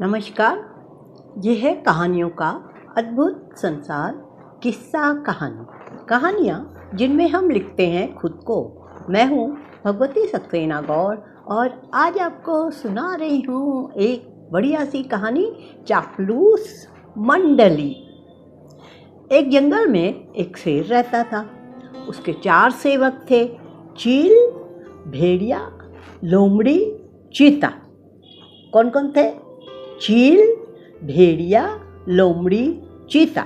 नमस्कार। ये है कहानियों का अद्भुत संसार। किस्सा कहानियाँ जिनमें हम लिखते हैं खुद को। मैं हूँ भगवती सक्सेना गौड़ और आज आपको सुना रही हूँ एक बढ़िया सी कहानी, चापलूस मंडली। एक जंगल में एक शेर रहता था। उसके 4 सेवक थे, चील, भेड़िया, लोमड़ी, चीता। कौन कौन थे? चील, भेड़िया, लोमड़ी, चीता।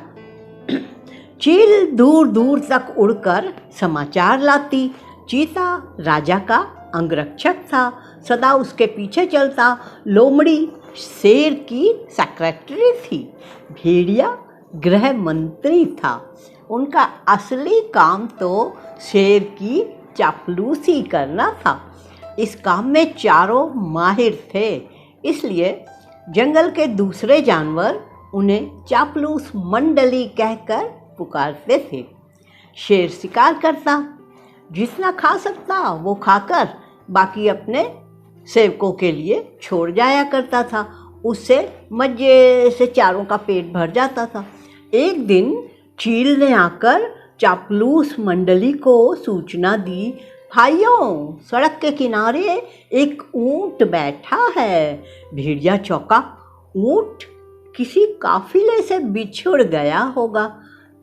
चील दूर दूर तक उड़कर समाचार लाती। चीता राजा का अंगरक्षक था, सदा उसके पीछे चलता। लोमड़ी शेर की सेक्रेटरी थी। भेड़िया गृह मंत्री था। उनका असली काम तो शेर की चापलूसी करना था। इस काम में चारों माहिर थे, इसलिए जंगल के दूसरे जानवर उन्हें चापलूस मंडली कहकर पुकारते थे। शेर शिकार करता, जितना खा सकता वो खाकर बाकी अपने सेवकों के लिए छोड़ जाया करता था। उससे मजे से चारों का पेट भर जाता था। एक दिन चील ने आकर चापलूस मंडली को सूचना दी, भाइयों, सड़क के किनारे एक ऊंट बैठा है। भेड़िया चौंका, ऊंट किसी काफिले से बिछुड़ गया होगा।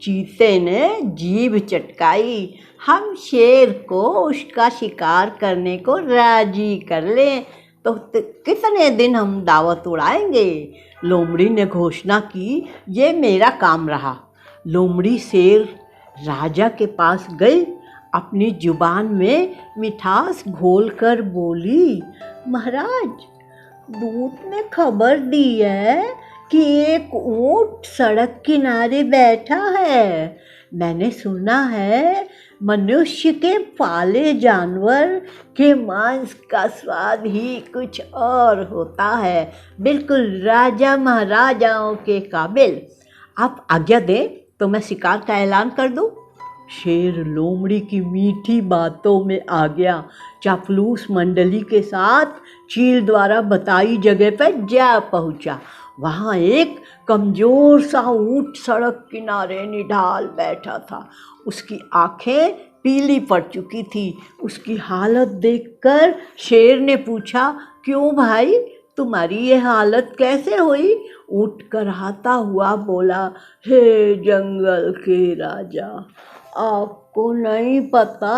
चीते ने जीभ चटकाई, हम शेर को उसका शिकार करने को राजी कर लें तो कितने दिन हम दावत उड़ाएंगे। लोमड़ी ने घोषणा की, ये मेरा काम रहा। लोमड़ी शेर राजा के पास गई, अपनी जुबान में मिठास घोलकर बोली, महाराज, दूत ने खबर दी है कि एक ऊंट सड़क किनारे बैठा है। मैंने सुना है मनुष्य के पाले जानवर के मांस का स्वाद ही कुछ और होता है, बिल्कुल राजा महाराजाओं के काबिल। आप आज्ञा दें तो मैं शिकार का ऐलान कर दूं। शेर लोमड़ी की मीठी बातों में आ गया। चापलूस मंडली के साथ चील द्वारा बताई जगह पर जा पहुंचा। वहां एक कमजोर सा ऊंट सड़क किनारे निढाल बैठा था। उसकी आंखें पीली पड़ चुकी थी। उसकी हालत देखकर शेर ने पूछा, क्यों भाई, तुम्हारी ये हालत कैसे हुई? ऊंट कराहता हुआ बोला, हे जंगल के राजा, आपको नहीं पता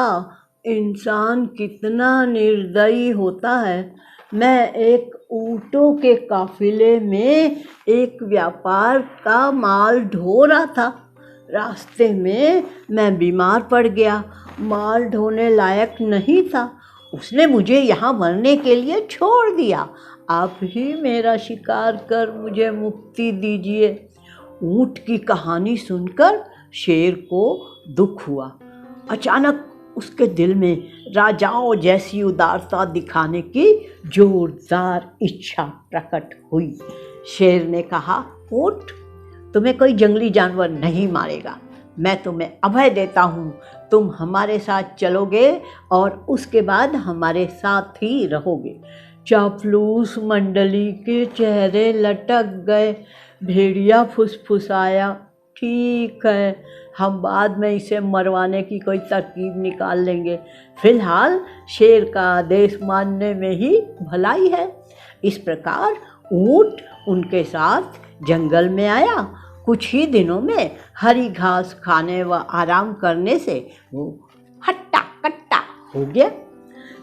इंसान कितना निर्दयी होता है। मैं एक ऊँटों के काफिले में एक व्यापार का माल ढो रहा था। रास्ते में मैं बीमार पड़ गया, माल ढोने लायक नहीं था। उसने मुझे यहाँ मरने के लिए छोड़ दिया। आप ही मेरा शिकार कर मुझे मुक्ति दीजिए। ऊँट की कहानी सुनकर शेर को दुख हुआ। अचानक उसके दिल में राजाओं जैसी उदारता दिखाने की जोरदार इच्छा प्रकट हुई। शेर ने कहा, ऊंट, तुम्हें कोई जंगली जानवर नहीं मारेगा। मैं तुम्हें अभय देता हूँ। तुम हमारे साथ चलोगे और उसके बाद हमारे साथ ही रहोगे। चापलूस मंडली के चेहरे लटक गए। भेड़िया फुसफुसाया, ठीक है, हम बाद में इसे मरवाने की कोई तरकीब निकाल लेंगे। फिलहाल शेर का आदेश मानने में ही भलाई है। इस प्रकार ऊंट उनके साथ जंगल में आया। कुछ ही दिनों में हरी घास खाने व आराम करने से वो हट्टा कट्टा हो गया।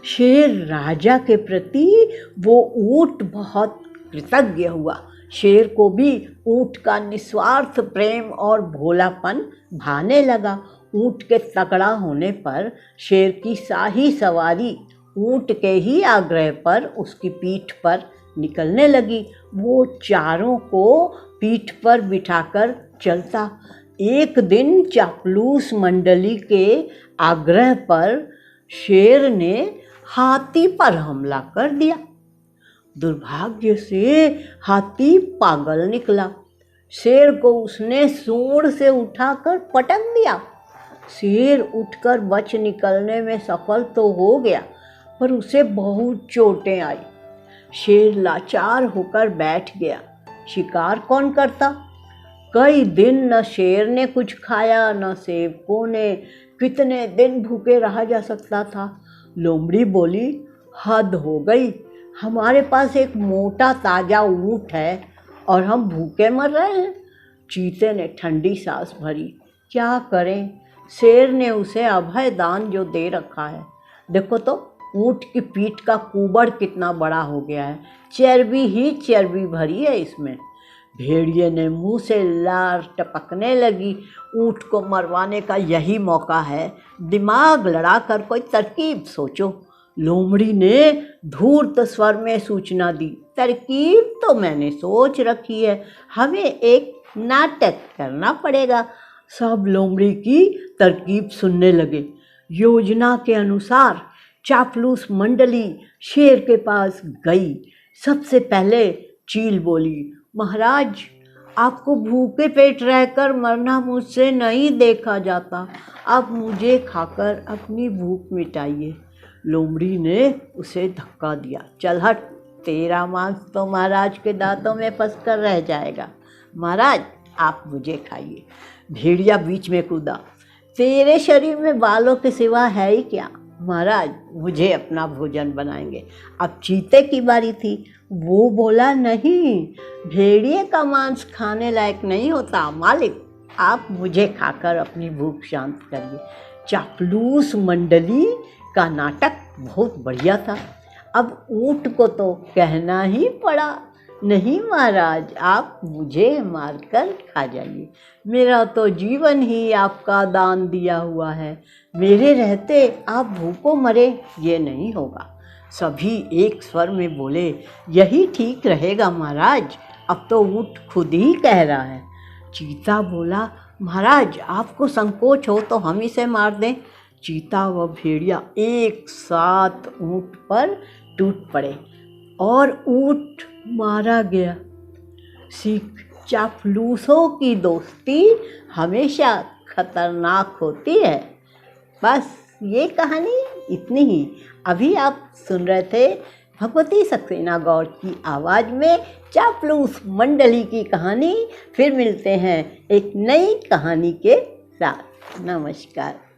शेर राजा के प्रति वो ऊंट बहुत कृतज्ञ हुआ। शेर को भी ऊंट का निस्वार्थ प्रेम और भोलापन भाने लगा। ऊंट के तगड़ा होने पर शेर की शाही सवारी ऊंट के ही आग्रह पर उसकी पीठ पर निकलने लगी। वो चारों को पीठ पर बिठाकर चलता। एक दिन चापलूस मंडली के आग्रह पर शेर ने हाथी पर हमला कर दिया। दुर्भाग्य से हाथी पागल निकला। शेर को उसने सूंड से उठाकर पटक दिया। शेर उठकर बच निकलने में सफल तो हो गया, पर उसे बहुत चोटें आई। शेर लाचार होकर बैठ गया। शिकार कौन करता? कई दिन न शेर ने कुछ खाया न सेवकों ने। कितने दिन भूखे रहा जा सकता था? लोमड़ी बोली, हद हो गई। हमारे पास एक मोटा ताजा ऊँट है और हम भूखे मर रहे हैं। चीते ने ठंडी सांस भरी। क्या करें? शेर ने उसे अभय दान जो दे रखा है। देखो तो ऊँट की पीठ का कुबड़ कितना बड़ा हो गया है। चर्बी ही चर्बी भरी है इसमें। भेड़िए ने मुंह से लार टपकने लगी। ऊँट को मरवाने का यही मौका है। दिमाग लड़ाकर कोई तरकीब सोचो। लोमड़ी ने धूर्त स्वर में सूचना दी। तरकीब तो मैंने सोच रखी है। हमें एक नाटक करना पड़ेगा। सब लोमड़ी की तरकीब सुनने लगे। योजना के अनुसार चापलूस मंडली शेर के पास गई। सबसे पहले चील बोली, महाराज, आपको भूखे पेट रहकर मरना मुझसे नहीं देखा जाता। आप मुझे खाकर अपनी भूख मिटाइए। लोमड़ी ने उसे धक्का दिया। चल हट, तेरा मांस तो महाराज के दांतों में फंसकर रह जाएगा। महाराज, आप मुझे खाइए। भेड़िया बीच में कूदा। तेरे शरीर में बालों के सिवा है ही क्या? महाराज, मुझे अपना भोजन बनाएंगे। अब चीते की बारी थी। वो बोला, नहीं, भेड़िए का मांस खाने लायक नहीं होता। मालिक, आप मुझे खाकर अपनी भूख शांत करिए। चापलूस मंडली का नाटक बहुत बढ़िया था। अब ऊँट को तो कहना ही पड़ा, नहीं महाराज, आप मुझे मारकर खा जाइए। मेरा तो जीवन ही आपका दान दिया हुआ है। मेरे रहते आप भूखों मरे, ये नहीं होगा। सभी एक स्वर में बोले, यही ठीक रहेगा महाराज। अब तो ऊँट खुद ही कह रहा है। चीता बोला, महाराज, आपको संकोच हो तो हम इसे मार दें। चीता व भेड़िया एक साथ ऊँट पर टूट पड़े और ऊँट मारा गया। सीख, चापलूसों की दोस्ती हमेशा खतरनाक होती है। बस ये कहानी इतनी ही। अभी आप सुन रहे थे भगवती सक्सेना गौड़ की आवाज़ में चापलूस मंडली की कहानी। फिर मिलते हैं एक नई कहानी के साथ। नमस्कार।